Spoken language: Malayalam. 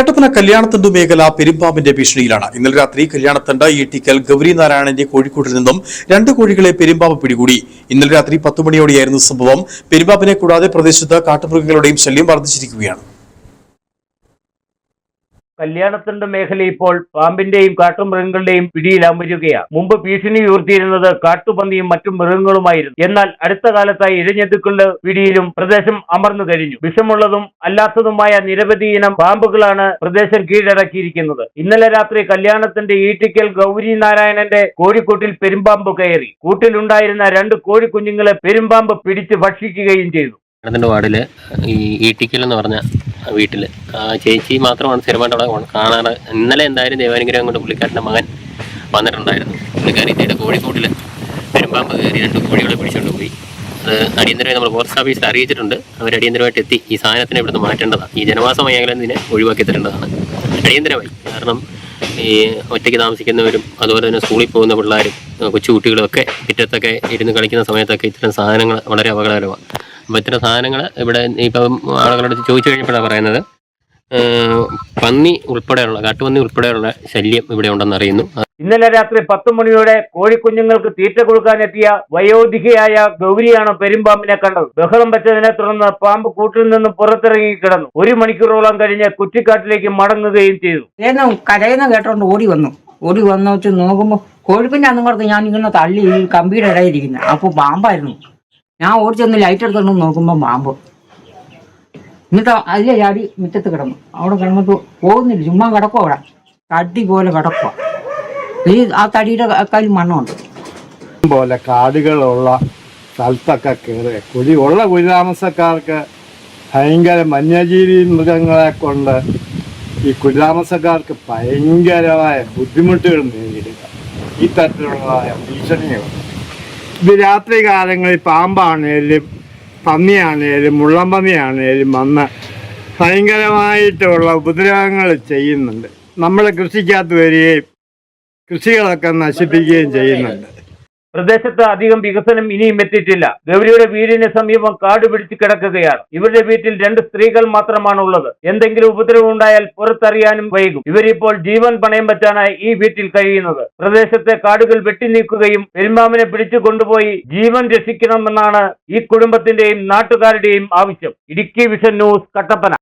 കട്ടപ്പന കല്യാണത്തണ്ട് മേഖല പെരുമ്പാമ്പിന്റെ ഭീഷണിയിലാണ്. ഇന്നലെ രാത്രി കല്യാണത്തണ്ട് ഈട്ടിക്കൽ ഗൗരി നാരായണന്റെ കോഴിക്കോട്ടിൽ നിന്നും 2 കോഴികളെ പെരുമ്പാമ്പ് പിടികൂടി. ഇന്നലെ രാത്രി 10 മണിയോടെയായിരുന്നു സംഭവം. പെരുമ്പാമ്പിനെ കൂടാതെ പ്രദേശത്ത് കാട്ടുമൃഗങ്ങളുടെയും ശല്യം വർദ്ധിച്ചിരിക്കുകയാണ്. കല്യാണത്തണ്ട് മേഖല ഇപ്പോൾ പാമ്പിന്റെയും കാട്ടുമൃഗങ്ങളുടെയും പിടിയിലമരുകയാണ്. മുമ്പ് ഭീഷണി ഉയർത്തിയിരുന്നത് കാട്ടുപന്നിയും മറ്റു മൃഗങ്ങളുമായിരുന്നു. എന്നാൽ അടുത്ത കാലത്തായി ഇഴഞ്ഞെത്തുക്കളുടെ പിടിയിലും പ്രദേശം അമർന്നു കഴിഞ്ഞു. വിഷമുള്ളതും അല്ലാത്തതുമായ നിരവധി ഇനം പാമ്പുകളാണ് പ്രദേശം കീഴടക്കിയിരിക്കുന്നത്. ഇന്നലെ രാത്രി കല്യാണത്തിന്റെ ഈട്ടിക്കൽ ഗൗരി നാരായണന്റെ കോഴിക്കൂട്ടിൽ പെരുമ്പാമ്പ് കയറി. കൂട്ടിലുണ്ടായിരുന്ന 2 കോഴിക്കുഞ്ഞുങ്ങളെ പെരുമ്പാമ്പ് പിടിച്ച് ഭക്ഷിക്കുകയും ചെയ്തു. വാർഡില് ഈ ഈട്ടിക്കൽ എന്ന് പറഞ്ഞ വീട്ടിൽ ചേച്ചി മാത്രമാണ് സ്ഥിരമായിട്ട് അവിടെ കാണാറ്. ഇന്നലെ എന്തായാലും ദേവാനുഗ്രഹം കൊണ്ട് പുള്ളിക്കാരൻ്റെ മകൻ വന്നിട്ടുണ്ടായിരുന്നു. പുള്ളിക്കാരിയുടെ കോഴിക്കോട്ടിൽ പെരുമ്പാമ്പ് കയറി 2 കോഴികളെ പിടിച്ചുകൊണ്ട് പോയി. അത് അടിയന്തരമായി നമ്മൾ ഫോറസ്റ്റ് ഓഫീസിൽ അറിയിച്ചിട്ടുണ്ട്. അവർ അടിയന്തരമായിട്ട് എത്തി ഈ സാധനത്തിനെ ഇവിടുന്ന് മാറ്റേണ്ടതാണ്. ഈ ജനവാസ മേഖല ഇതിനെ ഒഴിവാക്കി തരേണ്ടതാണ് അടിയന്തരമായി. കാരണം ഈ ഒറ്റയ്ക്ക് താമസിക്കുന്നവരും അതുപോലെ തന്നെ സ്കൂളിൽ പോകുന്ന പിള്ളേരും കൊച്ചുകുട്ടികളും ഒക്കെ മുറ്റത്തൊക്കെ ഇരുന്ന് കളിക്കുന്ന സമയത്തൊക്കെ ഇത്തരം സാധനങ്ങൾ വളരെ അപകടകരമാണ്. അപ്പോൾ ഇത്തരം സാധനങ്ങൾ ഇവിടെ ഇപ്പം ആളുകളോട് ചോദിച്ചു കഴിഞ്ഞപ്പോഴാണ് പറയുന്നത് പന്നി ഉൾപ്പെടെയുള്ള കാട്ടുപന്നി ഉൾപ്പെടെയുള്ള ശല്യം ഇവിടെ ഉണ്ടെന്ന് അറിയുന്നു. ഇന്നലെ രാത്രി 10 മണിയോടെ കോഴിക്കുഞ്ഞുങ്ങൾക്ക് തീറ്റ കൊടുക്കാനെത്തിയ വയോധികയായ ഗൗരിയാണ് പെരുമ്പാമ്പിനെ കണ്ടത്. ബഹളം വെച്ചതിനെ തുടർന്ന് പാമ്പ് കൂട്ടിൽ നിന്നും പുറത്തിറങ്ങി കിടന്നു. 1 മണിക്കൂറോളം കഴിഞ്ഞ് കുറ്റിക്കാട്ടിലേക്ക് മടങ്ങുകയും ചെയ്തു. കരയുന്ന കേട്ടോണ്ട് ഓടി വന്നു വെച്ച് നോക്കുമ്പോൾ കോഴിക്കുഞ്ഞാന്ന് പറഞ്ഞ് ഞാൻ ഇങ്ങനെ തള്ളി കമ്പിയുടെ ഇടയിരിക്കുന്നത്. അപ്പോൾ പാമ്പായിരുന്നു. ഞാൻ ഓടിച്ചെന്ന് ലൈറ്റ് എടുത്തോണ്ട് നോക്കുമ്പോൾ പാമ്പ്. എന്നിട്ട് അതിലെ ചാടി മുറ്റത്ത് കിടന്നു. അവിടെ കിടന്നിട്ട് പോകുന്നില്ല, ചുമ്മാ കിടക്കും. അവിടെ തടി പോലെ കിടക്കുക. ആ തടിയുടെ കയ്യിൽ മണ്ണുണ്ട് പോലെ കാടുകളുള്ള സ്ഥലത്തൊക്കെ കയറി ഉള്ള കുടിതാമസക്കാർക്ക് ഭയങ്കര വന്യജീവി മൃഗങ്ങളെ കൊണ്ട് ഈ കുടിതാമസക്കാർക്ക് ഭയങ്കരമായ ബുദ്ധിമുട്ടുകൾ നേരിടുക ഈ തരത്തിലുള്ളതായ ഭീഷണികൾ. ഇത് രാത്രി കാലങ്ങളിൽ പാമ്പാണേലും പന്നിയാണേലും മുള്ളംപന്നിയാണേലും വന്ന് ഭയങ്കരമായിട്ടുള്ള ഉപദ്രവങ്ങൾ ചെയ്യുന്നുണ്ട്. നമ്മളെ കൃഷിക്കകത്ത് വരികയും കൃഷികളൊക്കെ നശിപ്പിക്കുകയും ചെയ്യുന്നുണ്ട്. പ്രദേശത്ത് അധികം വികസനം ഇനിയും എത്തിയിട്ടില്ല. ഗൗരിയുടെ വീടിന് സമീപം കാട് പിടിച്ച് കിടക്കുകയാണ്. ഇവരുടെ വീട്ടിൽ 2 സ്ത്രീകൾ മാത്രമാണ് ഉള്ളത്. എന്തെങ്കിലും ഉപദ്രവം ഉണ്ടായാൽ പുറത്തറിയാനും വൈകും. ഇവരിപ്പോൾ ജീവൻ പണയം വെച്ചാണ് ഈ വീട്ടിൽ കഴിയുന്നത്. പ്രദേശത്തെ കാടുകൾ വെട്ടിനീക്കുകയും പെരുമ്പാമ്പിനെ പിടിച്ചു കൊണ്ടുപോയി ജീവൻ രക്ഷിക്കണമെന്നാണ് ഈ കുടുംബത്തിന്റെയും നാട്ടുകാരുടെയും ആവശ്യം. Idukki vision news, Kattappana.